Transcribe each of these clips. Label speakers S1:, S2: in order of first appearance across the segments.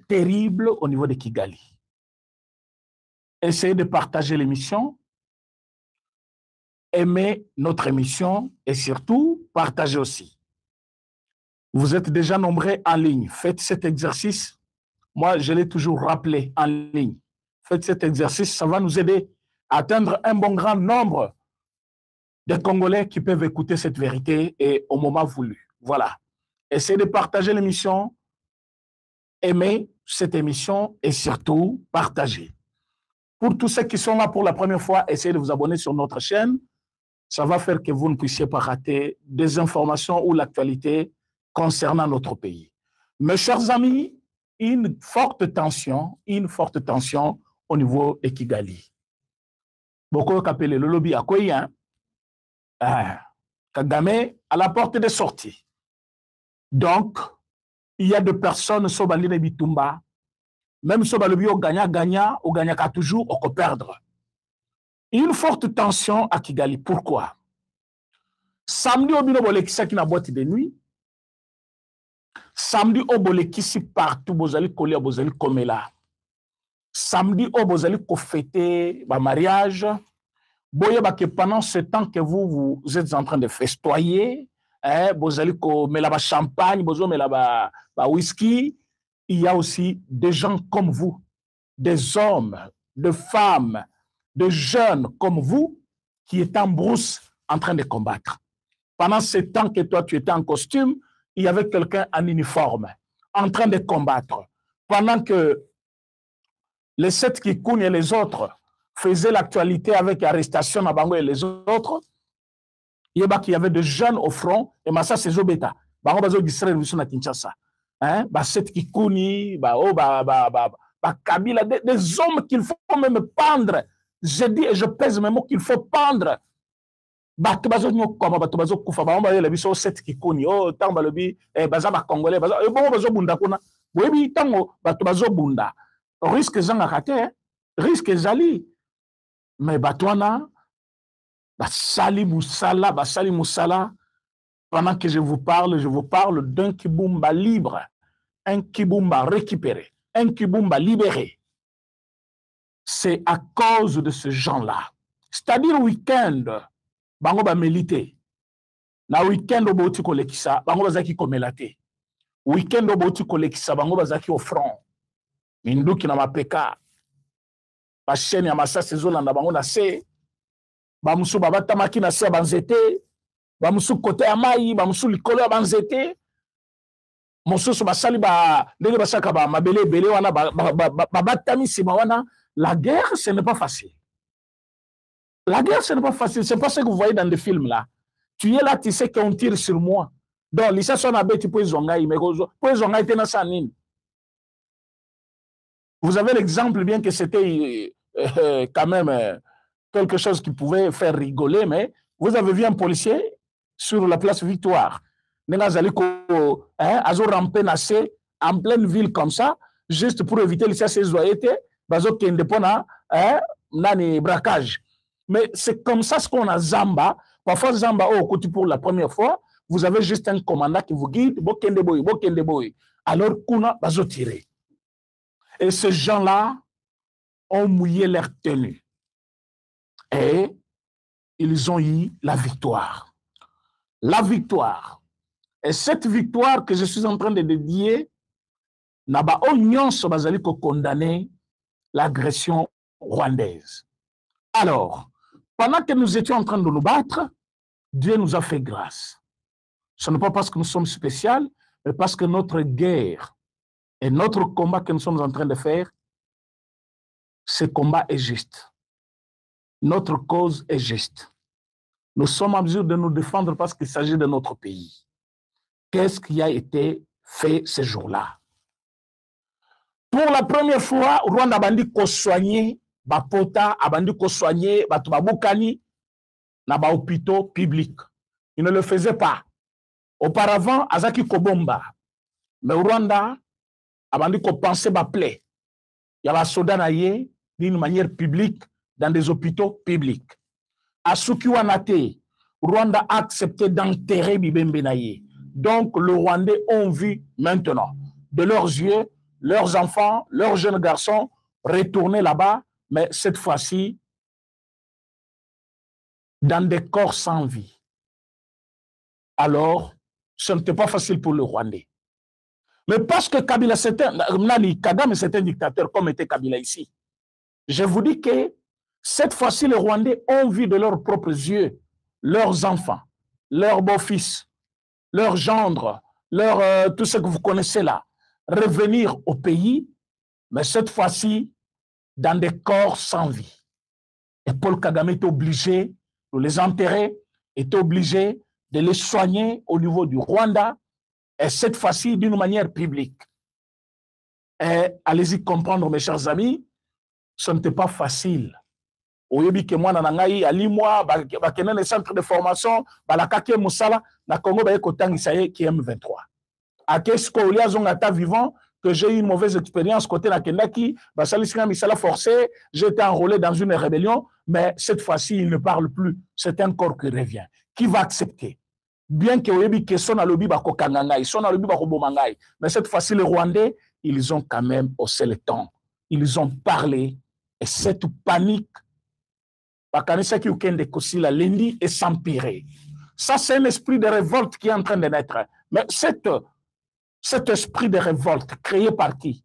S1: Terrible au niveau de Kigali. Essayez de partager l'émission, aimez notre émission et surtout, partagez aussi. Vous êtes déjà nombreux en ligne. Faites cet exercice. Moi, je l'ai toujours rappelé en ligne. Faites cet exercice, ça va nous aider à atteindre un bon grand nombre de Congolais qui peuvent écouter cette vérité et au moment voulu. Voilà. Essayez de partager l'émission, aimez cette émission et surtout, partagez. Pour tous ceux qui sont là pour la première fois, essayez de vous abonner sur notre chaîne. Ça va faire que vous ne puissiez pas rater des informations ou l'actualité concernant notre pays. Mes chers amis, une forte tension au niveau de Kigali. Beaucoup appellent le lobby à Koyen. Kagame à la porte de sortie. Donc, il y a des personnes qui sont dans les Bitumba. Même si on gagne toujours, on peut perdre. Une forte tension à Kigali. Pourquoi? Samedi, on a une boîte de nuit. Samedi, on a partout, on a là. Samedi, on a fêté le mariage. Pendant ce temps que vous êtes en train de festoyer, vous allez mettre champagne, vous allez mettre whisky. Il y a aussi des gens comme vous, des hommes, des femmes, des jeunes comme vous, qui étaient en brousse en train de combattre. Pendant ce temps que toi, tu étais en costume, il y avait quelqu'un en uniforme, en train de combattre. Pendant que les 7 Kikoun et les autres faisaient l'actualité avec l'arrestation à Bango et les autres, il y avait des jeunes au front, et Massa c'est Zobeta. Bango bazo distraire na Kinshasa. Set Kikouni, Kabila, des hommes qu'il faut même pendre. Je dis et je pèse mes mots qu'il faut pendre. Set Kikouni, oh, tant balobi, bazaba Congolais, bunda. Risque zanga kate, risque zali. Mais batouana, basali moussala, pendant que je vous parle d'un Kibumba libre, un Kibumba récupéré, un Kibumba libéré. C'est à cause de ce gens-là. C'est-à-dire week-end, bango ba milité. Na week-end au boti kolekisa, bango bazaki komelate. Week-end au boti kolekisa, bango bazaki au front. Minduki na mapeka. Ba chaîne ya massa sezolanda bango na se. Ba musu babatamaki na se banzete. Bamusu côté ya mai, bamusu likolo ya banzete. Mosusu basali ba ndenge basaka ba mabele bele wana babatami sima wana. La guerre, ce n'est pas facile. La guerre, ce n'est pas facile. C'est pas ce que vous voyez dans des films là. Tu es là, tu sais qu'on tire sur moi. Donc, l'issa son abe tu peux zongaï, mais pour zongaï t'es dans sa nine. Vous avez l'exemple bien que c'était quand même quelque chose qui pouvait faire rigoler, mais vous avez vu un policier sur la place Victoire. Azo rampé nassé en pleine ville comme ça, juste pour éviter les saisonniers, bazo kende pona nani braquage. Mais c'est comme ça ce qu'on a Zamba. Parfois Zamba au côté pour la première fois, vous avez juste un commandant qui vous guide, bokende boy. Alors kuna bazo tirer. Et ces gens-là ont mouillé leur tenue. Et ils ont eu la victoire. La victoire. Et cette victoire que je suis en train de dédier, n'a pas condamné l'agression rwandaise. Alors, pendant que nous étions en train de nous battre, Dieu nous a fait grâce. Ce n'est pas parce que nous sommes spéciaux, mais parce que notre guerre et notre combat que nous sommes en train de faire, ce combat est juste. Notre cause est juste. Nous sommes en mesure de nous défendre parce qu'il s'agit de notre pays. Qu'est-ce qui a été fait ce jour-là? Pour la première fois, Rwanda a bandi ko soigner bapota, a bandi ko soigner batubabukani na ba hôpitaux publics. Il ne le faisait pas. Auparavant, Azaki Kobomba. Mais Rwanda a bandi ko penser ba plaie. Il y a ba soda naye d'une manière publique dans des hôpitaux publics. À Sukiwanate, Rwanda a accepté d'enterrer Bibembe naye. Donc, le Rwandais ont vu maintenant, de leurs yeux, leurs enfants, leurs jeunes garçons retourner là-bas, mais cette fois-ci, dans des corps sans vie. Alors, ce n'était pas facile pour le Rwandais. Mais parce que Kabila, Kagame, c'est un dictateur comme était Kabila ici. Je vous dis que cette fois-ci, les Rwandais ont vu de leurs propres yeux leurs enfants, leurs beaux-fils, leurs gendres, tout ce que vous connaissez là, revenir au pays, mais cette fois-ci, dans des corps sans vie. Et Paul Kagame est obligé de les enterrer, est obligé de les soigner au niveau du Rwanda, et cette fois-ci d'une manière publique. Et allez-y comprendre, mes chers amis, ce n'était pas facile. Oyebi ke mwana na ngai ali mwa bakena le centre de formation balakaki musala na Congo ba ekotangisa ye ki M23. Akesko olia zonga ta vivant que j'ai eu une mauvaise expérience côté na kendaki basalisina misala forcé, j'étais enrôlé dans une rébellion, mais cette fois-ci il ne parle plus, c'est un corps qui revient. Qui va accepter? Bien que oyebi ke son alobi bakokanga ngai, son alobi bakoboma ngai, mais cette fois-ci les Rwandais, ils ont quand même haussé le ton. Ils ont parlé et cette panique Bakanisa qui ukende kosila lendi et s'empirer. Ça, c'est un esprit de révolte qui est en train de naître. Mais cet esprit de révolte, créé par qui?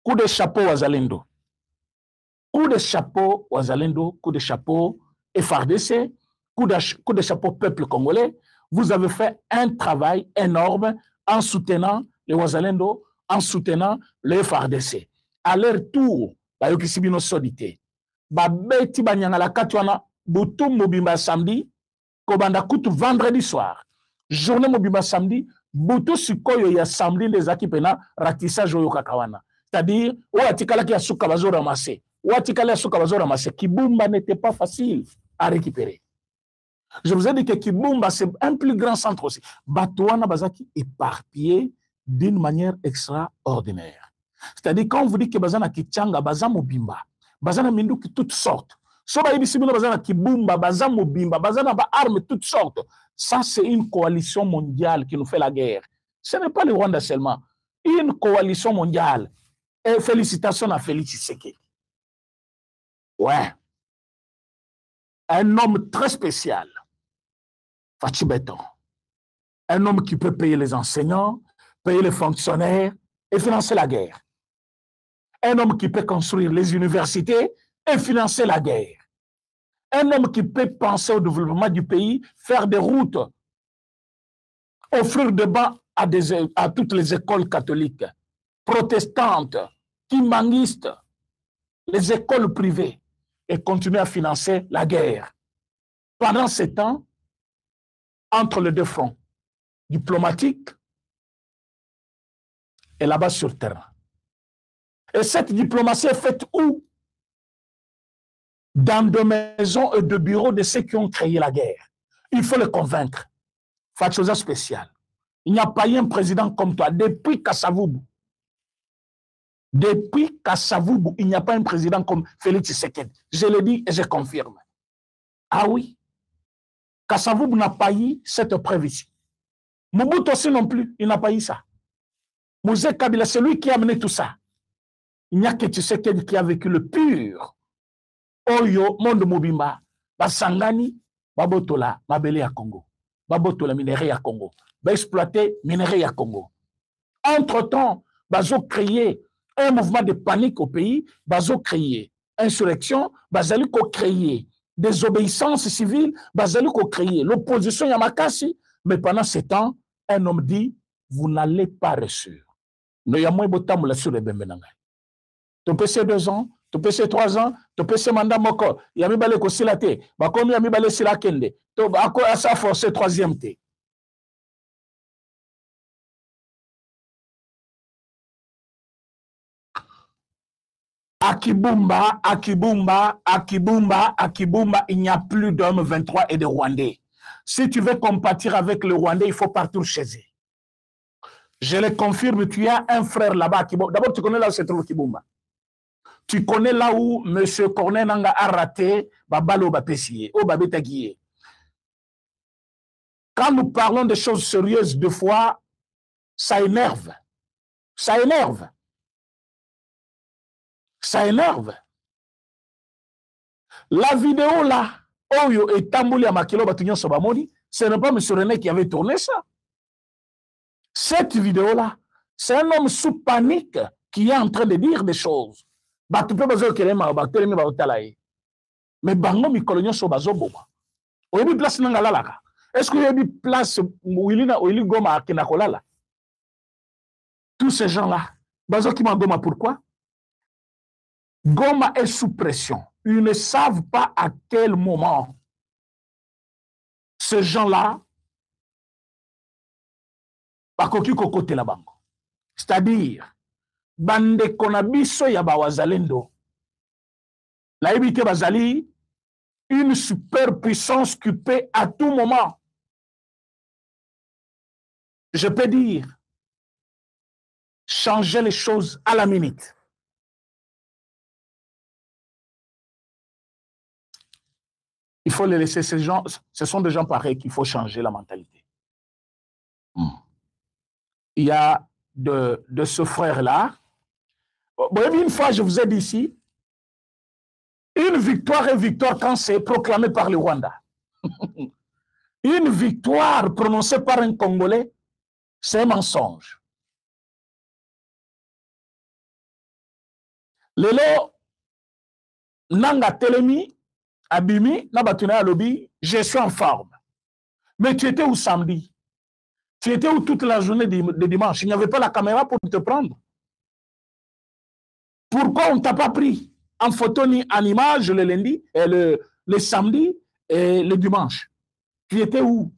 S1: Coup de chapeau Wazalendo. Coup de chapeau Wazalendo, coup de chapeau FARDC, coup de chapeau peuple congolais. Vous avez fait un travail énorme en soutenant les Wazalendo, en soutenant le FARDC. À leur tour, Bayokisibino Sodité. Babeti banyangala katwana butu mobimba samedi kobanda kutu vendredi soir journée mobimba samedi butu sikoyo ya samedi les akipena ratissage oyo kakawana, c'est-à-dire watikala ki asuka bazo ramasser watikala asuka bazo ramasser. Kibumba n'était pas facile à récupérer. Je vous ai dit que Kibumba c'est un plus grand centre aussi. Batouana bazaki éparpillé d'une manière extraordinaire. C'est-à-dire quand on vous dit que bazana kichanga baza mobimba bazana minduki toutes sortes. Soba ibisibino bazana Kibumba, bazana mobimba, bazana ba armes toutes sortes. Ça, c'est une coalition mondiale qui nous fait la guerre. Ce n'est pas le Rwanda seulement. Une coalition mondiale. Et félicitations à Félix Tshisekedi. Ouais. Un homme très spécial. Fachi Beton. Un homme qui peut payer les enseignants, payer les fonctionnaires et financer la guerre. Un homme qui peut construire les universités et financer la guerre. Un homme qui peut penser au développement du pays, faire des routes, offrir des bancs à toutes les écoles catholiques, protestantes, kimanguistes, les écoles privées, et continuer à financer la guerre. Pendant ce temps, entre les deux fronts, diplomatiques et là-bas sur le terrain. Et cette diplomatie est faite où? Dans des maisons et de bureaux de ceux qui ont créé la guerre. Il faut les convaincre. Faites chose spéciale. Il n'y a pas eu un président comme toi. Depuis Kassavoubou, il n'y a pas un président comme Félix Tshisekedi. Je le dis et je confirme. Ah oui. Kassavoubou n'a pas eu cette preuve ici. Mobutu aussi non plus, il n'a pas eu ça. Mouzé Kabila, c'est lui qui a amené tout ça. Il n'y a que Tshisekedi qui a vécu le pur. Oyo, monde mobimba, basangani, babotola, mabele ya Congo, babotola minerai ya Congo, ba exploiter minerai ya Congo. Entre-temps, bazo créer un mouvement de panique au pays, bazo créer insurrection, bazali ko créer désobéissance civile, bazali ko créer l'opposition yamakasi, mais pendant ce temps, un homme dit, vous n'allez pas réussir. No yamwe botamu la sur le bembenanga. Topé ces 2 ans, topé ces 3 ans, topé ces mandats moko, yami balé ko silate, bakomi yami balé silakende, to bako asa forcer 3e té. Akibumba, il n'y a plus d'hommes 23 et de Rwandais. Si tu veux compatir avec le Rwandais, il faut partir chez eux. Je le confirme, tu as un frère là-bas. D'abord, tu connais là où se trouve Kibumba. Tu connais là où M. Corneille Nanga a raté Babalo Bapessier, au Babetaguier. Quand nous parlons de choses sérieuses, deux fois, ça énerve. Ça énerve. Ça énerve. La vidéo là, Oyo et Tambouli à Makilo Batunyan Sobamoni, ce n'est pas M. René qui avait tourné ça. Cette vidéo-là, c'est un homme sous panique qui est en train de dire des choses. Mais bango mikolonyo so bazoboma. Oyebi place nanga lalaka. Est-ce que oyebi place Wilina Oili Goma Kenakolala? Tous ces gens-là, bazokima Goma, pourquoi? Goma est sous pression. Ils ne savent pas à quel moment ces gens-là bakoki kokote la bango. C'est-à-dire, bande konabiso ya bawazalendo. La évité bazali, une superpuissance qui peut à tout moment, je peux dire, changer les choses à la minute. Il faut les laisser, ces gens, ce sont des gens pareils qu'il faut changer la mentalité. Il y a de ce frère-là. Bon, une fois, je vous ai dit ici, une victoire est victoire quand c'est proclamé par le Rwanda. Une victoire prononcée par un Congolais, c'est un mensonge. Lelo, Nanga Telemi, Abimi, Nabatuna Alobi, je suis en forme. Mais tu étais où samedi? Tu étais où toute la journée de dimanche? Il n'y avait pas la caméra pour te prendre. Pourquoi on ne t'a pas pris en photo ni en image le lundi, et le samedi et le dimanche? Tu étais où?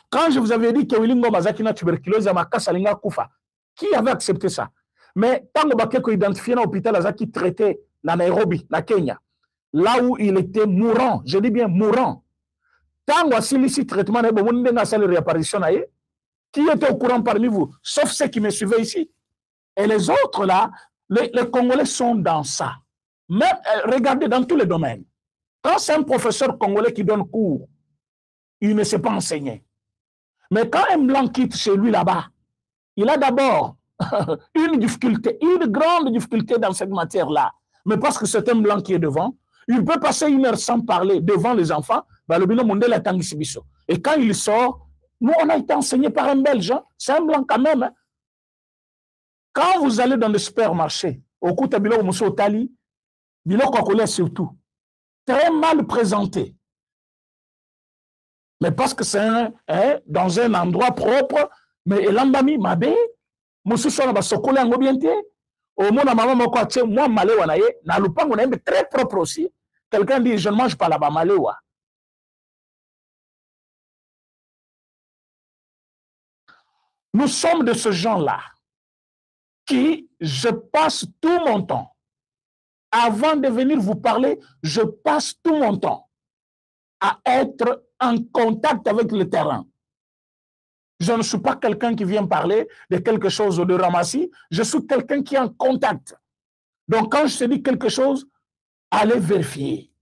S1: Quand je vous avais dit que Willingo Mazaki na tuberculose à Makasalinga Koufa, qui avait accepté ça? Mais tant que identifié dans l'hôpital Azaki traité dans Nairobi, na Kenya, là où il était mourant, je dis bien mourant, tant que ici traitement de réapparition, qui était au courant parmi vous, sauf ceux qui me suivaient ici. Et les autres là, les Congolais sont dans ça. Même, regardez dans tous les domaines. Quand c'est un professeur congolais qui donne cours, il ne sait pas enseigner. Mais quand un blanc quitte chez lui là-bas, il a d'abord une difficulté, une grande difficulté dans cette matière-là. Mais parce que c'est un blanc qui est devant, il peut passer 1 heure sans parler devant les enfants. Et quand il sort, nous, on a été enseigné par un Belge, c'est un blanc quand même. Hein. Quand vous allez dans le supermarché, au coup de Bilo Moussotali, Bilo Kokole surtout, très mal présenté. Mais parce que c'est dans un endroit propre, mais l'ambami mabé, Moussou Sona Basokole en gobiente, au monde à maman Mokoache, moi Maléwa naye, na lupango na très propre aussi. Quelqu'un dit, je ne mange pas là-bas, Maléwa. Nous sommes de ce genre-là qui, je passe tout mon temps, avant de venir vous parler, je passe tout mon temps à être en contact avec le terrain. Je ne suis pas quelqu'un qui vient parler de quelque chose de ramassis, je suis quelqu'un qui est en contact. Donc quand je te dis quelque chose, allez vérifier.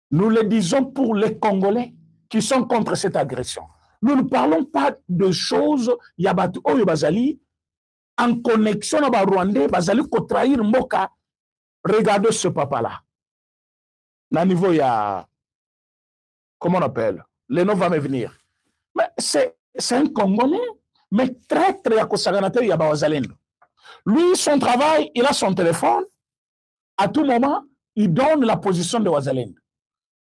S1: Nous le disons pour les Congolais qui sont contre cette agression. Nous ne parlons pas de choses, Yabatu Oyo Bazali, en connexion avec Rwandais, Bazali ko trahir Mboka. Regardez ce papa-là. À niveau, il y a, comment on appelle? Le nom va me venir. Mais c'est un Congolais, mais très, très accosaganate Yabawazalendo. Lui, son travail, il a son téléphone. À tout moment, il donne la position de Wazalendo.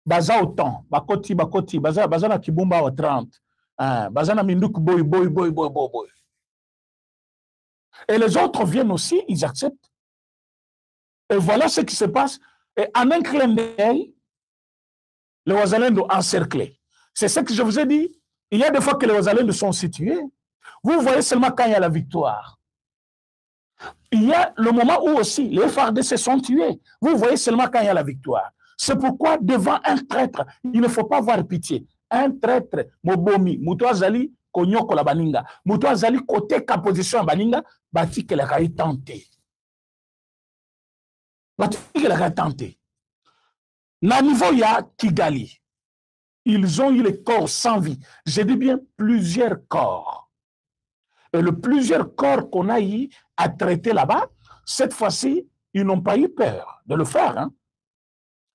S1: Baza au temps, bakoti, baza na kibumba au 30. Baza na minduk boy. Et les autres viennent aussi, ils acceptent. Et voilà ce qui se passe. Et en un clin d'œil, les Wazalendo encerclés. C'est ce que je vous ai dit. Il y a des fois que les Wazalendo sont situés. Vous voyez seulement quand il y a la victoire. Il y a le moment où aussi les FARDC sont tués. Vous voyez seulement quand il y a la victoire. C'est pourquoi devant un traître, il ne faut pas avoir pitié. Un traître, Mobomi, Moutouazali, Konyoko la Baninga, Moutouazali côté ka position Baninga, bati que la raille tenté. Bati que la raille tenté. Na niveau il y a Kigali. ils ont eu les corps sans vie. Je dis bien plusieurs corps. Et le plusieurs corps qu'on a eu à traiter là-bas, cette fois-ci, ils n'ont pas eu peur de le faire. Hein.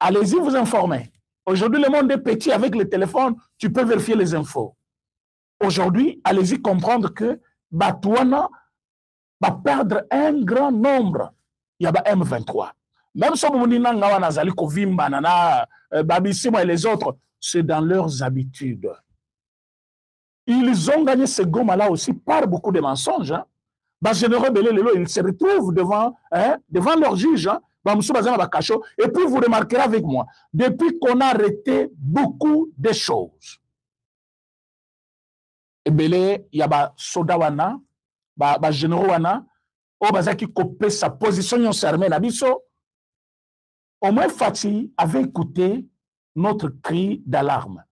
S1: Allez-y vous informer. Aujourd'hui, le monde est petit. Avec le téléphone, tu peux vérifier les infos. Aujourd'hui, allez-y comprendre que Batouana va perdre un grand nombre. Il y a M23. Même si on et les autres, c'est dans leurs habitudes. Ils ont gagné ce Goma-là aussi par beaucoup de mensonges. Hein. Généraux Belé, ils se retrouvent devant leur juge. Hein. Et puis vous remarquerez avec moi, depuis qu'on a arrêté beaucoup de choses, et Belé, il y a Sodawana, généraux Wana, qui copie sa position en sermé la biso. Au moins Fatih avait écouté notre cri d'alarme.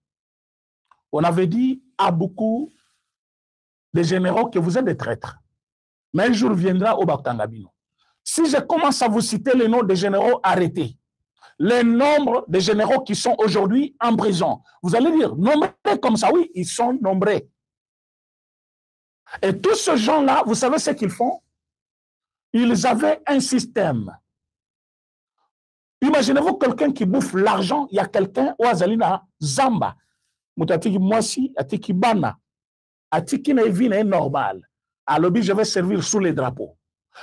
S1: On avait dit à beaucoup de généraux que vous êtes des traîtres. Mais un jour viendra au Baktangabino. Si je commence à vous citer les noms des généraux arrêtés, les nombres de généraux qui sont aujourd'hui en prison, vous allez dire, nombreux comme ça, oui, ils sont nombreux. Et tous ces gens-là, vous savez ce qu'ils font? Ils avaient un système. Imaginez-vous quelqu'un qui bouffe l'argent, il y a quelqu'un au Azalina Zamba. Moutati Mwasi, Atiki Bana, Atiki Nevine est normal. À l'objet, je vais servir sous les drapeaux.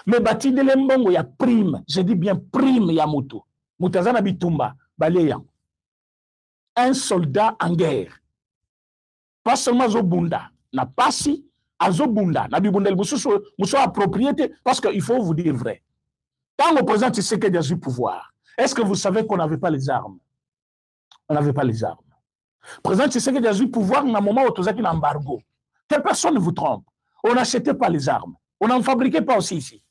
S1: Mais Bati de Lembongo, il y a prime. Je dis bien prime, il y a Moutou. Moutazana Bitumba, Baléyan. Un soldat en guerre. Pas seulement Zobunda. Na pasi, à Zobunda. Na Bibunda, Moussou a propriété. Parce qu'il faut vous dire vrai. Quand le président Tshisekedi a eu pouvoir, est-ce que vous savez qu'on n'avait pas les armes? On n'avait pas les armes. Le président Tshisekedi a eu pouvoir dans un moment où il y a un embargo. Que personne ne vous trompe. On n'achetait pas les armes. On n'en fabriquait pas aussi ici.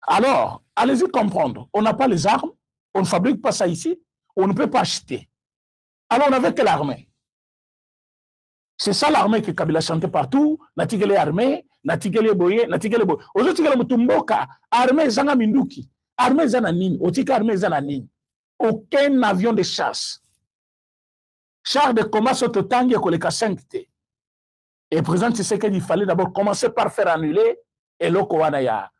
S1: Alors, allez-y comprendre. On n'a pas les armes, on ne fabrique pas ça ici, on ne peut pas acheter. Alors, on n'avait que l'armée. C'est ça l'armée que Kabila chantait partout. Natigele armée, Natigele boye, Natigele boye. Aujourd'hui, Mutumboka, armée zana minduki, armée zana nini, otika armée zana nini. Aucun avion de chasse. Char de combat sont au tangi et les 5T. Et le président Tshisekedi, il fallait d'abord commencer par faire annuler et l'Okowanaya,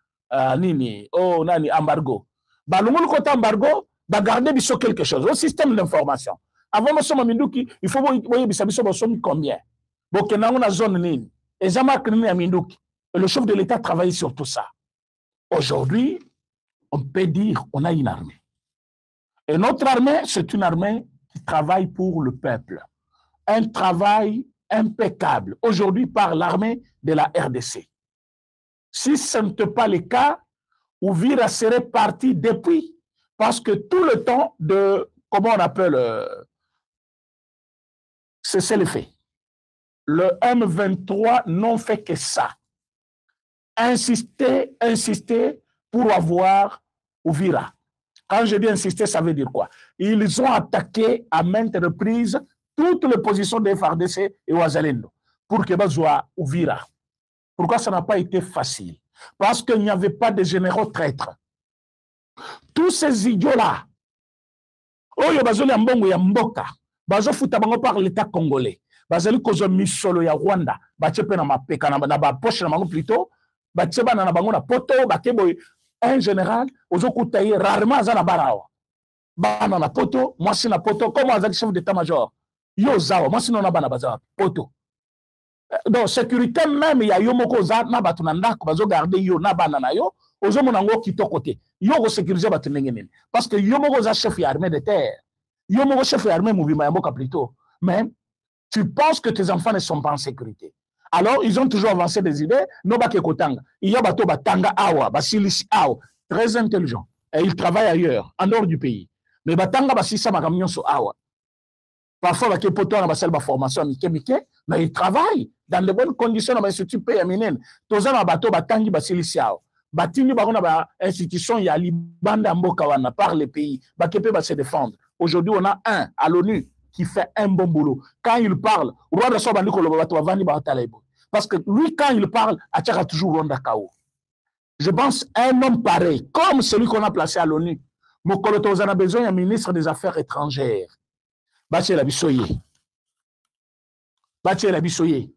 S1: Nini, oh, Nani, embargo. Bah, le monde côté embargo, bah, garder biso quelque chose, au système d'information. Avant, il faut voir combien. Bon, que dans la zone Nini, et Zamak Nini à Mindouki. Et le chef de l'État travaille sur tout ça. Aujourd'hui, on peut dire qu'on a une armée. Et notre armée, c'est une armée qui travaille pour le peuple. Un travail impeccable, aujourd'hui par l'armée de la RDC. Si ce n'était pas le cas, Uvira serait parti depuis, parce que tout le temps de, comment on appelle, c'est le fait. Le M23 n'ont fait que ça. Insister pour avoir Uvira. Quand je dis insister, ça veut dire quoi? Ils ont attaqué à maintes reprises toutes les positions des FARDC et Ouazalendo pour que soit Uvira. Pourquoi ça n'a pas été facile? Parce qu'il n'y avait pas de généraux traîtres. Tous ces idiots-là, Oyo bazoli ambongo ya mboka, bazo futa bango par l'État congolais, bazali kozo misolo ya Rwanda, bachepe na mapeka na ba poche na bango plutôt, bacheba na bango na poto, bakebo un général, ozo kutaye rarement azana barawa. Bana na poto, moi si na poto, comme azali chef d'état-major. Yo zawa, moi sinon na bana bazawa poto. Donc sécurité même ya yo moko za na batu na ndako bazo garder yo na bana na yo, ozo monango kitoko te. Yo go sécuriser batu ndenge parce que yo moko za chef armée de terre. Yo moko chef armée mouvement ya mboka plutôt. Mais tu penses que tes enfants ne sont pas en sécurité. Alors ils ont toujours avancé des idées, no ba ke kotanga. Il y a bato batanga awa, basilisi awa, très intelligent. Et ils travaillent ailleurs, en dehors du pays. Mais batanga basisa makamyon so awa. Parfois, il y a une formation, mais ils travaillent dans de bonnes conditions dans l'institut PMN. Tous les bateaux batangi basilisiao. Batini ba institution ya libanda mboka wana par les pays. Bakepe va se défendre. Aujourd'hui, on a un à l'ONU qui fait un bon boulot. Quand il parle, parce que lui, quand il parle, Atchaka toujours Rwanda Kao. Je pense un homme pareil, comme celui qu'on a placé à l'ONU. Mokolo Tozana a besoin d'un ministre des Affaires étrangères. Bache la bisoye. Bache la bisoye.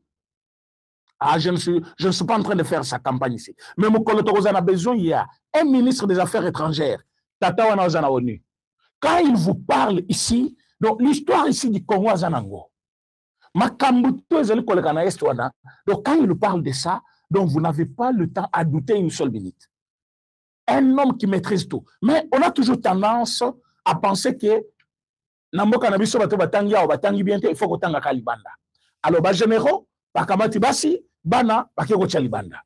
S1: Ah, je ne suis pas en train de faire sa campagne ici. Mais mon collègue a besoin, il y a un ministre des Affaires étrangères, Tata Wana Ozana ONU. Quand il vous parle ici, donc l'histoire ici du Congo à Zanango, donc quand il parle de ça, donc vous n'avez pas le temps à douter une seule minute. Un homme qui maîtrise tout. Mais on a toujours tendance à penser que Namboka Nabiso Batangi bien, il faut que Kalibanda. Alors, les généraux, Bakamati Basi, Bana, Bakego Chalibanda.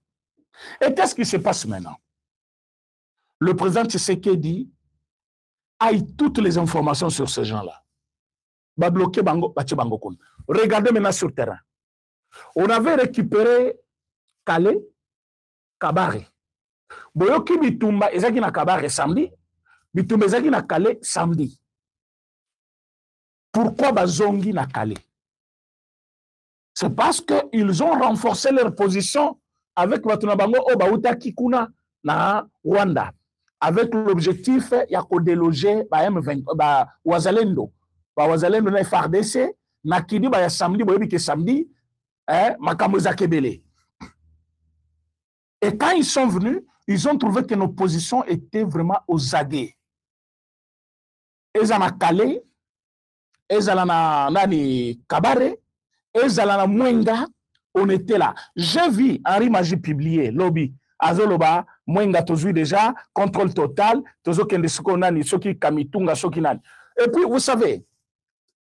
S1: Et qu'est-ce qui se passe maintenant? Le président Tshisekedi a eu toutes les informations sur ces gens-là. Bloqué Bango, Bango. Regardez maintenant sur le terrain. On avait récupéré Calais, Kabare. Boyoki Bitumba, Ezaki na Kabare samedi, Bitumba Ezaki na Calais samedi. Pourquoi Bazongi na Calais? C'est parce qu'ils ont renforcé leur position avec Watunabango Obaouta Kikuna na Rwanda. Avec l'objectif de déloger Wazalendo. Wazalendo na FARDC, na Kidi ya samedi, boyebi ke samedi, Makamoza Kebele. Et quand ils sont venus, ils ont trouvé que nos positions étaient vraiment aux aguets. Ils en ont Calais, ils en ont Kabare, ils en ont Mwenga, on était là. J'ai vu Henri Magie publier, lobby, Azoloba, Mwenga, Tozui déjà, contrôle total, Tozo Kendesoko Nani, Soki Kamitunga, Soki Nani. Et puis, vous savez,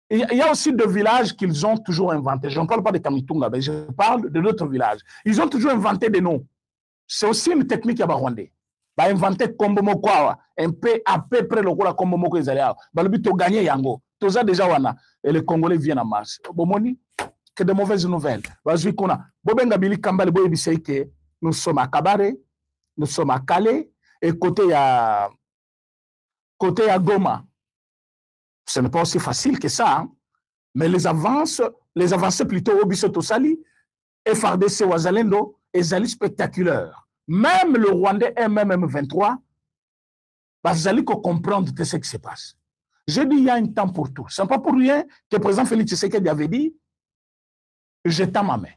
S1: il y a aussi des villages qu'ils ont toujours inventés. Je ne parle pas de Kamitunga, mais je parle de d'autres villages. Ils ont toujours inventé des noms. C'est aussi une technique à Rwandais. Bah inventer Kombomo quoi, un peu à peu près le quoi Kombomo que ils allaient. Bah le but de gagner Yango. Tout ça déjà wana et les Congolais viennent en masse. Bomoni que de mauvaises nouvelles. Vas-y qu'on a. Bobenga Bili Kambale boy que nous sommes à Kabare, nous sommes à Calais et côté à Goma. Ce n'est pas aussi facile que ça, hein? Mais les avancées plutôt au Bissoto Sali, FARDC Wazalendo, et Zali spectaculaires. Même le Rwandais MM23, Zali qu'on comprendre ce qui se passe. Je dis il y a un temps pour tout. Ce n'est pas pour rien que le président Félix Tshisekedi avait dit je tends ma main.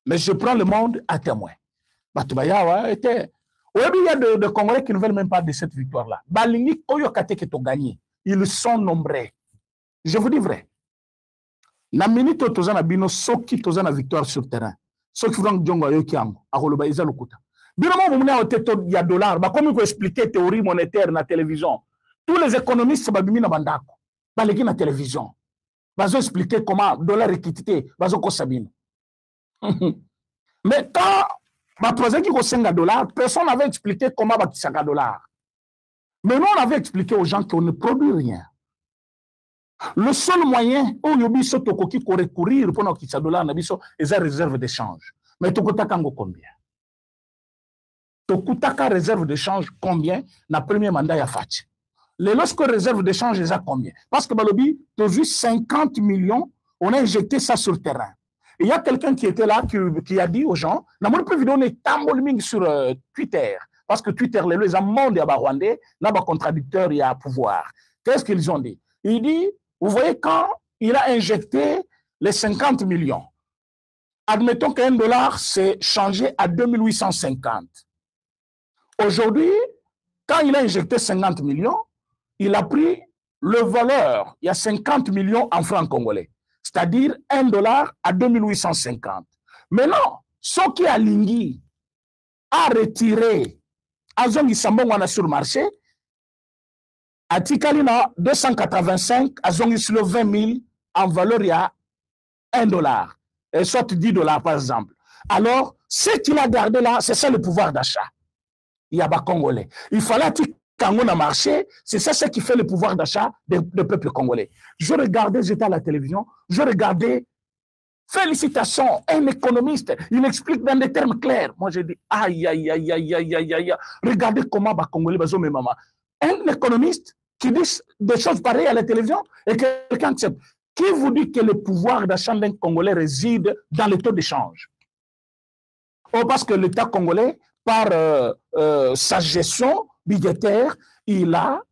S1: Mais je prends le monde à témoin. Il y a des Congolais qui ne veulent même pas de cette victoire-là. Balingi Koyokate qui ont gagné. Ils sont nombreux. Je vous dis vrai. La minute où tu as bino soki tu as victoire sur le terrain. Soki Frank Djongo Yokiango, Aroloba Izalukuta. Bino mo muna oteto ya dollar, ba comme il faut expliquer théorie monétaire na télévision. Tous les économistes ba bimi na bandako. Ba leki na télévision. Bazo expliquer comment dollar équité, bazo ko sabine. Mais quand ba projet qui ko senga dollar, personne n'avait expliqué comment ba kisaka dollar. Mais nous, on avait expliqué aux gens qu'on ne produit rien. Le seul moyen où Yobiso Tokoki pour recourir pour nos dollar nabiso est la réserve d'échange. Mais Tokotaka ngo combien? Tokutaka réserve d'échange combien? Na premier mandat ya Fati. Les lorsque réserve d'échange est à combien? Parce que Balobi, tu as vu 50 millions, on a injecté ça sur le terrain. Et il y a quelqu'un qui était là qui a dit aux gens, na mon vidéo est tamboliming sur Twitter. Parce que Twitter, les amendes à Rwandais, là, contradicteur, il y a pouvoir. Qu'est-ce qu'ils ont dit? Il dit, vous voyez, quand il a injecté les 50 millions, admettons qu'un dollar s'est changé à 2850. Aujourd'hui, quand il a injecté 50 millions, il a pris le valeur, il y a 50 millions en francs congolais, c'est-à-dire un dollar à 2850. Maintenant, ce qui a Lingui a retiré Azongi Sambongwana sur le marché, à Tikalina 285, Azongi sur le 20 000, en valeur il y a 1 dollar, soit 10 dollars par exemple. Alors, ce qu'il a gardé là, c'est ça le pouvoir d'achat. Il y a pas Congolais. Il fallait quand on a marché, c'est ça ce qui fait le pouvoir d'achat du peuple congolais. Je regardais, j'étais à la télévision, je regardais. Félicitations, un économiste, il explique dans des termes clairs. Moi, j'ai dit, aïe, aïe, aïe, aïe, aïe, aïe, aïe, regardez comment les Congolais basent mes mamans. Un économiste qui dit des choses pareilles à la télévision et quelqu'un accepte. Qui vous dit que le pouvoir d'achat d'un Congolais réside dans le taux d'échange? Oh, parce que l'État congolais, par sa gestion budgétaire, il a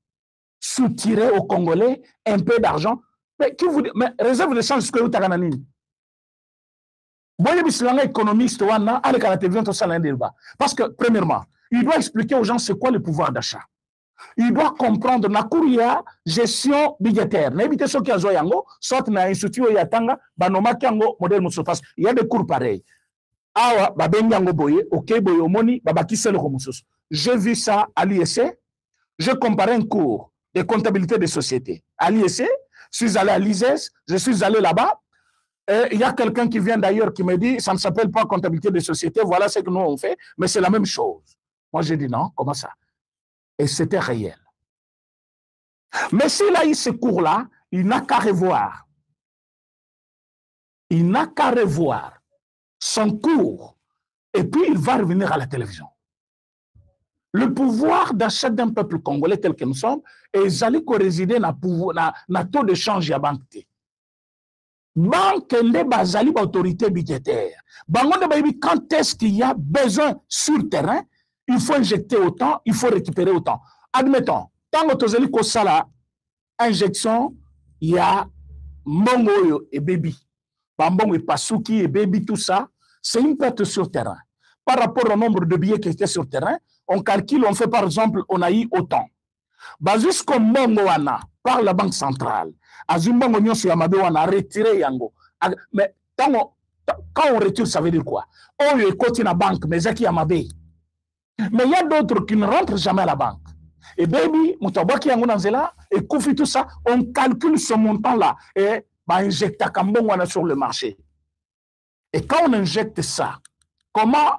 S1: soutiré aux Congolais un peu d'argent. Mais qui vous dit, mais réserve de change, ce que vous avez dit. Économiste, parce que, premièrement, il doit expliquer aux gens c'est quoi le pouvoir d'achat. Il doit comprendre la couria gestion budgétaire. N'évitez ce qui a joué yango, soit na institut yatanga, banoma kiango modèle mususu. Il y a des cours pareils. Awa babengi yango boye, ok boye omoni babaki selo mususu. J'ai vu ça à l'ISC. Je comparais un cours de comptabilité des sociétés à l'ISC. Je suis allé à l'ISES, je suis allé là-bas. Il y a quelqu'un qui vient d'ailleurs qui me dit ça ne s'appelle pas comptabilité des sociétés, voilà ce que nous on fait, mais c'est la même chose. Moi j'ai dit non, comment ça? Et c'était réel. Mais s'il a eu ce cours-là, il n'a qu'à revoir. Il n'a qu'à revoir son cours et puis il va revenir à la télévision. Le pouvoir d'achat d'un peuple congolais tel que nous sommes est allé résider dans le taux de change à banque. Banque n'est pas autorité budgétaire. Quand est-ce qu'il y a besoin sur le terrain, il faut injecter autant, il faut récupérer autant. Admettons, tant que tu as la injection, il y a Mongo et Baby. Bambongo et Pasuki et Baby, tout ça, c'est une perte sur le terrain. Par rapport au nombre de billets qui étaient sur le terrain, on calcule, on fait par exemple, on a eu autant. Jusqu'au Mongo par la Banque centrale, Azumbongo Nyonso Yamabe, on a retiré Yango. Mais quand on retire, ça veut dire quoi? On est côté la banque, mais Zaki Yamabe. Mais il y a d'autres qui ne rentrent jamais à la banque. Et baby, Moutabaki Yango Nanzela, et Koufi, tout ça, on calcule ce montant-là et on injecte Kambongo sur le marché. Et quand on injecte ça, comment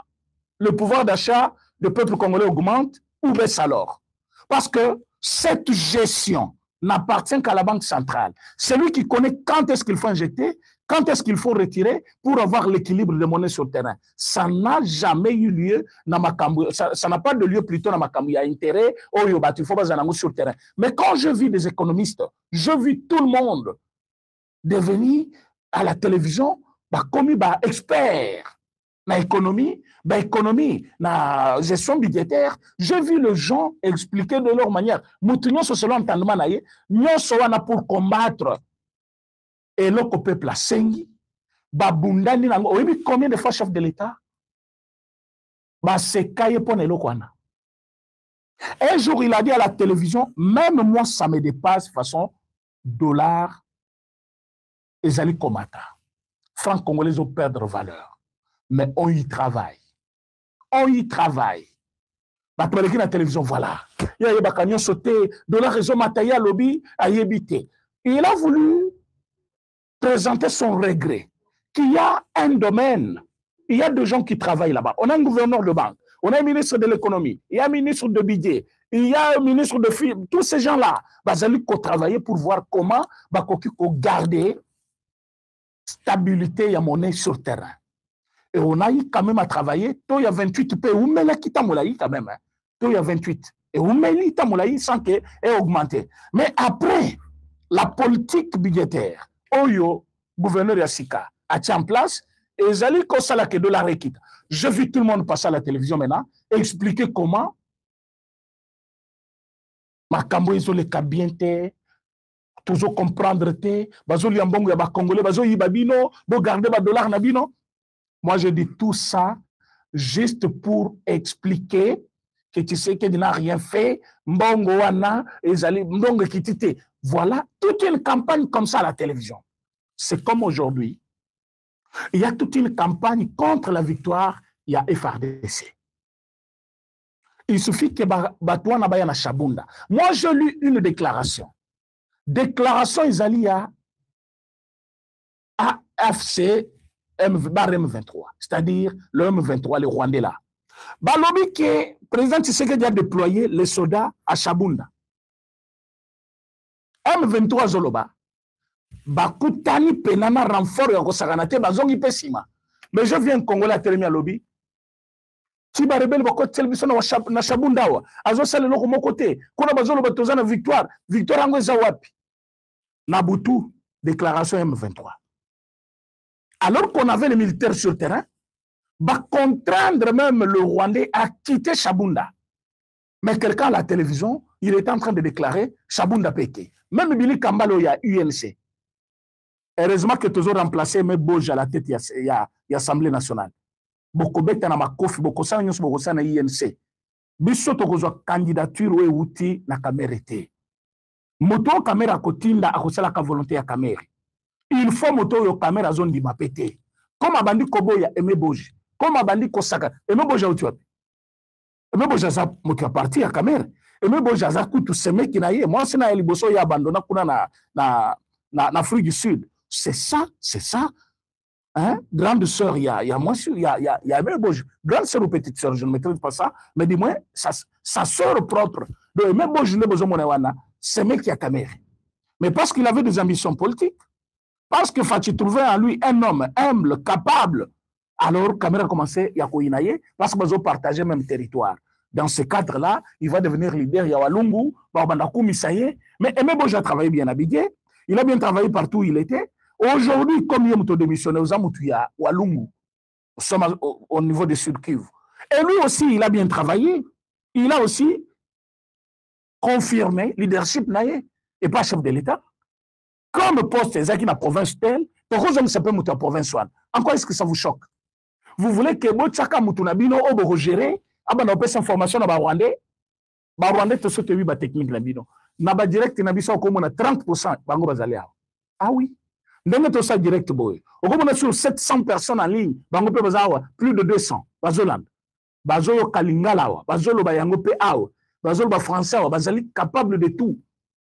S1: le pouvoir d'achat du peuple congolais augmente ou baisse alors? Parce que cette gestion n'appartient qu'à la Banque centrale. C'est lui qui connaît quand est-ce qu'il faut injecter, quand est-ce qu'il faut retirer pour avoir l'équilibre de monnaie sur le terrain. Ça n'a jamais eu lieu dans Makambu. Ça n'a pas de lieu plutôt dans Makambu. Il y a intérêt, il faut pas sur le terrain. Mais quand je vis des économistes, je vis tout le monde devenir à la télévision comme expert dans l'économie, na gestion budgétaire. J'ai vu les gens expliquer de leur manière. Moutinho sur cela entendement naïe, nous pour combattre et le peuple a sengi, babundani nango. Oui, combien de fois chef de l'État? C'est caillé pour ne l'okwana. Un jour, il a dit à la télévision, même moi, ça me dépasse façon dollar et zali komata. Francs congolais ont perdre valeur. Mais on y travaille. On y travaille. La télévision, voilà. Il y a des camions sautés, de la raison matérielle lobby à éviter. Il a voulu présenter son regret qu'il y a un domaine, il y a des gens qui travaillent là-bas. On a un gouverneur de banque, on a un ministre de l'économie, il y a un ministre de budget, il y a un ministre de film. Tous ces gens-là, ils ont travaillé pour voir comment garder stabilité et monnaie sur le terrain. Et on a eu quand même à travailler. Il y a 28 pays. On met la kita moulaï quand même. Il y a 28. Et on met la kita moulaï sans qu'elle ait augmenté. Mais après, la politique budgétaire, Oyo, gouverneur Yassika, a mis en place, et Zali Kosala que de la réquite. Je vis tout le monde passer à la télévision maintenant et expliquer comment Makambo ils ont les cabientés, toujours comprendre te, bazo liambongo ya ba congolais, bazo yibabino, bo garder ba dollar nabino. Moi, je dis tout ça juste pour expliquer que tu sais qu'il n'a rien fait. Mbongo wana, ezali, mbongo kitite. Voilà toute une campagne comme ça à la télévision. C'est comme aujourd'hui. Il y a toute une campagne contre la victoire, il y a FRDC. Il suffit que Batouana Bayana Chabunda. Moi, j'ai lu une déclaration. Déclaration Isali à AFC M23, c'est-à-dire le M23, les Rwandais là. Balobi qui est président Tshisekedi a déployé les soldats à Chabunda. M23 Zoloba, Bakutani Penana renfort et Saganate, Bazongi Pessima. Mais je viens Congolais à Télémia Lobby. Si ba rebelle ba côté télévision na Chabunda wa, azo sale loko mon côté. Kuna bazolo batozana victoire, victoire ngo zawapi. Nabutu, déclaration M23. Alors qu'on avait les militaires sur le terrain, va contraindre même le Rwandais à quitter Chabunda. Mais quelqu'un à la télévision, il était en train de déclarer Chabunda pété. Même Billy Kambalo, il y a UNC. heureusement que toujours remplacé mais Boge à la tête il y a Assemblée nationale. Bokobeta na makofi bokosana nyonso bokosana INC. Biso tokozwa candidature ou outil na Kamere. Moto Kamere akotinda akosala ka volonté ya Kamere. Il faut moto yo Kamere zone di mapete. Comme abandi koboya Aimé Boge. Comme abandi kosaka Aimé Boge outi wapi. Aimé Boge za moto parti ya Kamere. Aimé Boge za kutu semeki na ye. Moi c'est na liboso ya abandona kuna na Afrique du Sud. C'est ça. Hein? Grande sœur, il y a moi, il y a Aimé Boge. Grande sœur ou petite sœur, je ne maîtrise pas ça, mais dis-moi, sa sœur propre, de Aimé Boge, c'est mec qui a Kamere. Mais parce qu'il avait des ambitions politiques, parce que Fachi trouvait en lui un homme humble, capable, alors Kamere a commencé à Koinaye, parce qu'ils ont partagé le même territoire. Dans ce cadre-là, il va devenir leader, il y a Walungu, Barbandakou, Misaye, mais Aimé Boge a travaillé bien habillé, il a bien travaillé partout où il était. Aujourd'hui, comme il est démissionné aux Amoutuya, Walungu, nous sommes au niveau de Sud-Kivu. Et lui aussi, il a bien travaillé. Il a aussi confirmé leadership naïe et pas chef de l'État. Comme poste est dans la province telle, pourquoi ça peut monter en province one? En quoi est-ce que ça vous choque? Vous voulez que Botsaka Moutounabino ou gérer, abandonner cette information dans Rwandais? Rwandais, tout ce que oui, technique Nabino. Naba direct, Nabisa, comme on a 30%, Bango Bazaléa. Ah oui? Ndenge to ça direct boy. Au comme on a sur 700 personnes en ligne, bango pe bazawa plus de 200. Bazoland. Bazolo kalingala, bazolo bayango pe awa, bazolo ba français, bazali capable de tout.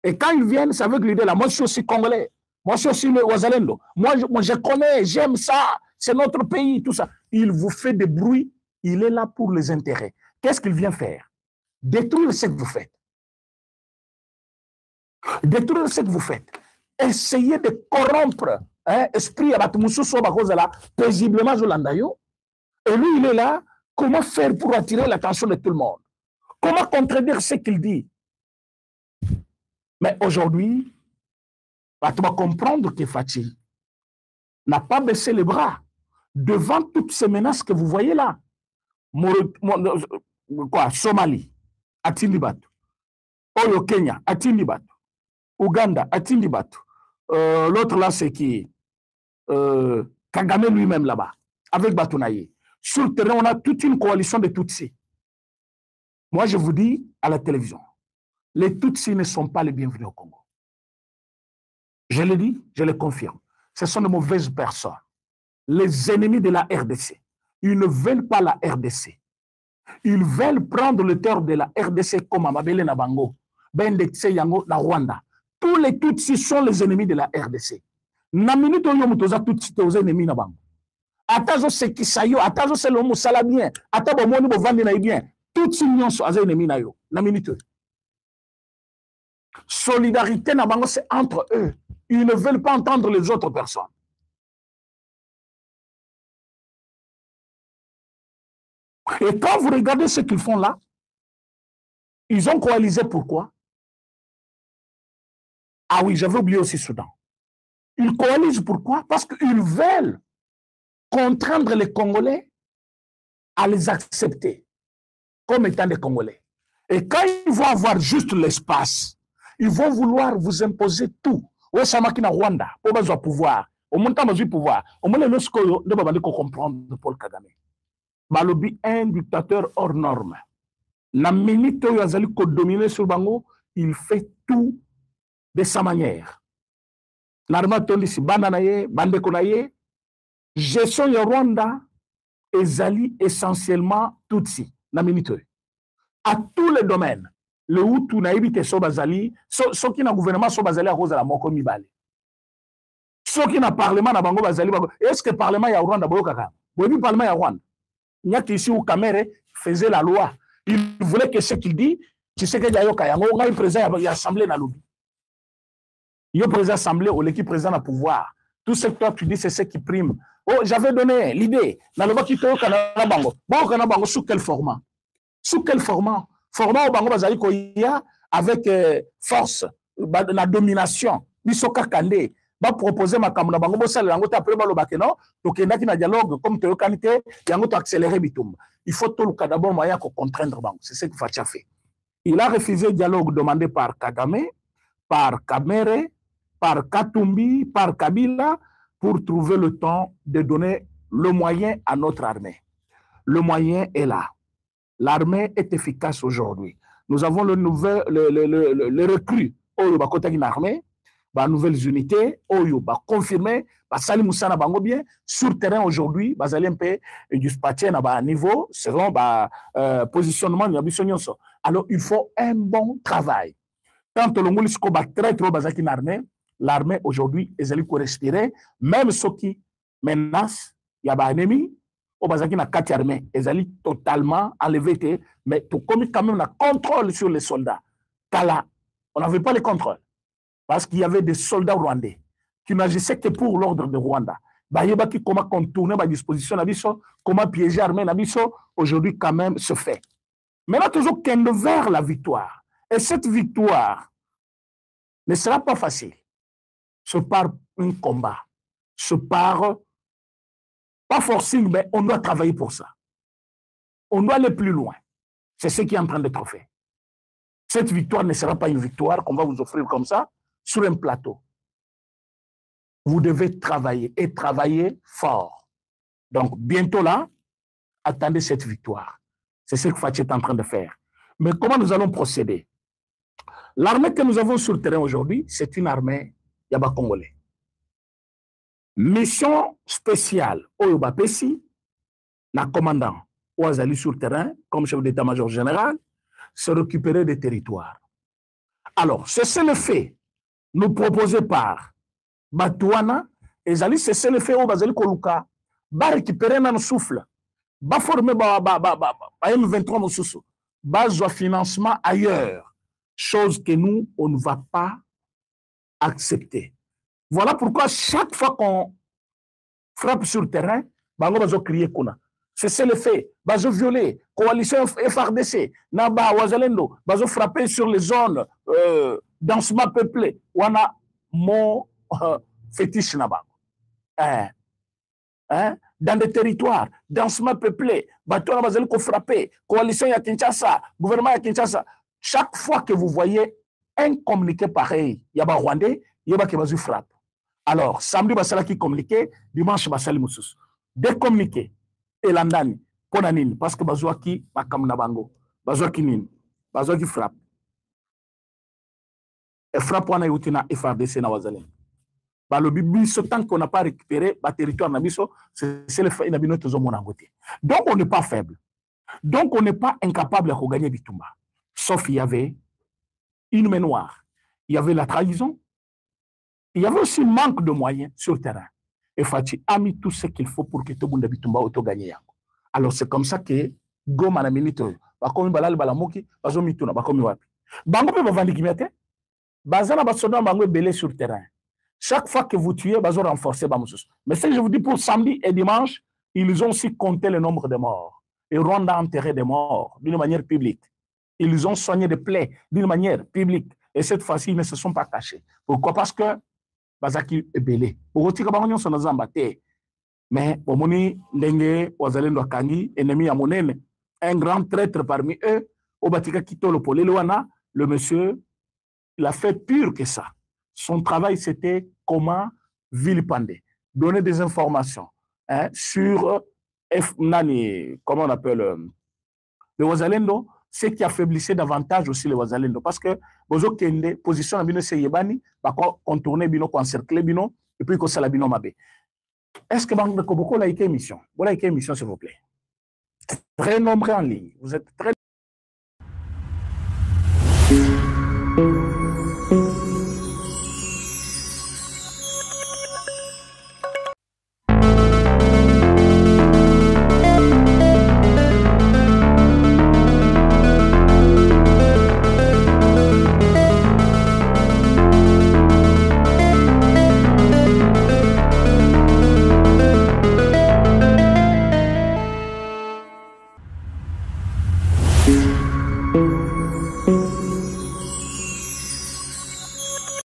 S1: Et quand ils viennent, ça veut dire là, moi je suis aussi congolais. Moi je suis aussi le Wazalendo. Moi je connais, j'aime ça, c'est notre pays, tout ça. Il vous fait des bruits, il est là pour les intérêts. Qu'est-ce qu'il vient faire? Détruire ce que vous faites. Détruire ce que vous faites. Essayez de corrompre l'esprit à Batmoussou paisiblement Zolandayo. Et lui, il est là. Comment faire pour attirer l'attention de tout le monde? Comment contredire ce qu'il dit? Mais aujourd'hui, tu vas comprendre que Fachi n'a pas baissé les bras devant toutes ces menaces que vous voyez là. Somalie, Atindibatu. Oyo Kenya, Atindibatu. Ouganda, Atindibatu. L'autre là, c'est qui? Kagame lui-même là-bas, avec Batounaye. Sur le terrain, on a toute une coalition de Tutsis. Moi, je vous dis à la télévision, les Tutsis ne sont pas les bienvenus au Congo. Je le dis, je le confirme. Ce sont de mauvaises personnes. Les ennemis de la RDC. Ils ne veulent pas la RDC. Ils veulent prendre le terre de la RDC comme Amabele Nabango, Bendetse Yango, la Rwanda. Tous les Tutsis sont les ennemis de la RDC. Na minute oyo mutoza Tutsi toza ennemis na bango. Atazo sekisayo, atazo selo musala bien, atabo moni bo vandi na bien. Tutsi nyonso aza ennemis na yo. Na minute. Solidarité na bango c'est entre eux. Ils ne veulent pas entendre les autres personnes. Et quand vous regardez ce qu'ils font là, ils ont coalisé pourquoi? Ah oui, j'avais oublié aussi Soudan. Ils coalisent pourquoi? Parce qu'ils veulent contraindre les Congolais à les accepter comme étant des Congolais. Et quand ils vont avoir juste l'espace, ils vont vouloir vous imposer tout. Ouais, ça m'a na Rwanda, pour besoin pouvoir. Au moins, tu pouvoir. Au moins, le score de Babali comprendre Paul Kagame. Balobi, un dictateur hors norme. La minute où il a dominer sur Bango, il fait tout de sa manière. L'armée tondi si bandanaye, bande konaye, gestion ya Rwanda ezali essentiellement Tutsi, na minute. À tous les domaines, le Hutu na ibite so bazali, so qui na gouvernement so bazali à cause de la moko mibale. So qui na parlement na bango bazali, est-ce que le parlement ya Rwanda boyo kaka? Boyo bi parlement ya Rwanda. Il y a ici où Kamere faisait la loi. Il voulait que ce qu'il dit, tu sais que Yayo Kayango, on a un président de l'Assemblée dans l'Obi. Il y a un président de l'Assemblée ou l'équipe président à pouvoir. Tout ce que toi tu dis, c'est ce qui prime. Oh, j'avais donné l'idée. Dans le bas qui te Canada Bango. Bon, Canada Bango, sous quel format? Sous quel format? Format au Bango Bazali Koya avec force, la domination. Bisoka Kande. Va proposer ma caméra bango bossa le lango ta après balo bakeno to kenda ki na dialogue comme te yokanite yango to accélérer bitumba. Il faut tout le cas d'abord moyen ko contraindre bango, c'est ce que Facha fait. Il a refusé le dialogue demandé par Kagame, par Kamere par Katumbi, par Kabila, pour trouver le temps de donner le moyen à notre armée. Le moyen est là. L'armée est efficace aujourd'hui. Nous avons le recrue Oyo bakota une armée, nouvelles unités, Oyo confirmé, Sali Moussana bango bien sur terrain aujourd'hui, bazali un peu dispatché à niveau selon positionnement de la. Alors il faut un bon travail. Quand on a très trop bazaki une armée, l'armée aujourd'hui est allée respirer, même ceux qui menacent, il y a un ennemi. Au Bazaki na 4 armées, ils allaient totalement enlever, mais tout comme quand même un contrôle sur les soldats. Kala, on n'avait pas le contrôle parce qu'il y avait des soldats rwandais qui n'agissaient que pour l'ordre de Rwanda. Bayebaki comment contourner ma disposition nabiso, comment piéger l'armée nabiso, aujourd'hui quand même se fait. Maintenant toujours qu'elle vers la victoire. Et cette victoire ne sera pas facile. Ce par un combat, ce par pas forcing, mais on doit travailler pour ça. On doit aller plus loin. C'est ce qui est en train d'être fait. Cette victoire ne sera pas une victoire qu'on va vous offrir comme ça, sur un plateau. Vous devez travailler et travailler fort. Donc, bientôt là, attendez cette victoire. C'est ce que Fatih est en train de faire. Mais comment nous allons procéder? L'armée que nous avons sur le terrain aujourd'hui, c'est une armée Yaba Congolais. Mission spéciale au Pessi, la commandant Ouazali sur le terrain, comme chef d'état-major général, se récupérer des territoires. Alors, c'est le fait nous proposé par Batouana, et Zali, c'est le fait au Bazali Koluka, va récupérer notre souffle, va former M23 Moussoussou, va financement ailleurs, chose que nous, on ne va pas accepter. Voilà pourquoi chaque fois qu'on frappe sur le terrain, bango bazo crier kuna. C'est le fait. Bazo violer. Coalition FRDC. Naba Wazalendo. Bazo frapper sur les zones densément peuplées. Wana mon fétiche naba. Dans des territoires densément peuplés. Batona bazali ko frapper. Coalition ya Kinshasa. Gouvernement ya Kinshasa. Chaque fois que vous voyez un communiqué pareil, yaba Rwandais, yaba ke bazo frappe. Alors, samedi, basala qui communiqué, dimanche, basali moussous. Des communiqués, et l'andani, ponanine, parce que bazoua qui, bakam nabango, bazoua qui nine, bazoua qui frappe. Et frappe, on a eu une FRDC na wazalem. Le bibi, ce temps qu'on n'a pas récupéré, le territoire nabiso, c'est le fait, nabino tozo monangote. Donc, on n'est pas faible. Donc, on n'est pas incapable de gagner Bitumba. Sauf il y avait une main noire. Il y avait la trahison. Il y avait aussi un manque de moyens sur le terrain. Et Fatih a mis tout ce qu'il faut pour que tout le monde Bitumba auto gagne. Alors c'est comme ça que Goma na minute bakomi balal balamoki bazo mituna bakomi wapi. Bango pe bavandi kimete. Bazana basoda bango belé sur le terrain. Chaque fois que vous tuez bazo renforcer bamusus. Mais ce que je vous dis pour samedi et dimanche, ils ont aussi compté le nombre de morts. Et Rwanda a enterré des morts d'une manière publique. Ils ont soigné des plaies d'une manière publique. Et cette fois-ci, ils ne se sont pas cachés. Pourquoi? Parce que Bazaki est belé. Mais Omoni Ndenge, Wazalendo Kangi, ennemi à Monene, un grand traître parmi eux, Obatika Kito le Poleloana, le monsieur, il a fait pire que ça. Son travail, c'était comment vilipender, donner des informations sur comment on appelle le Wazalendo, ce qui affaiblissait davantage aussi les Wazalendo. Parce que Bozo Kende, position Bino Seyebani, contourner Bino, encercler Bino, et puis qu'on s'ala Bino Mabé. Est-ce que Banque de Koboko a été émission? Vous l'avez été émission, s'il vous plaît. Très nombreux en ligne. Vous êtes très.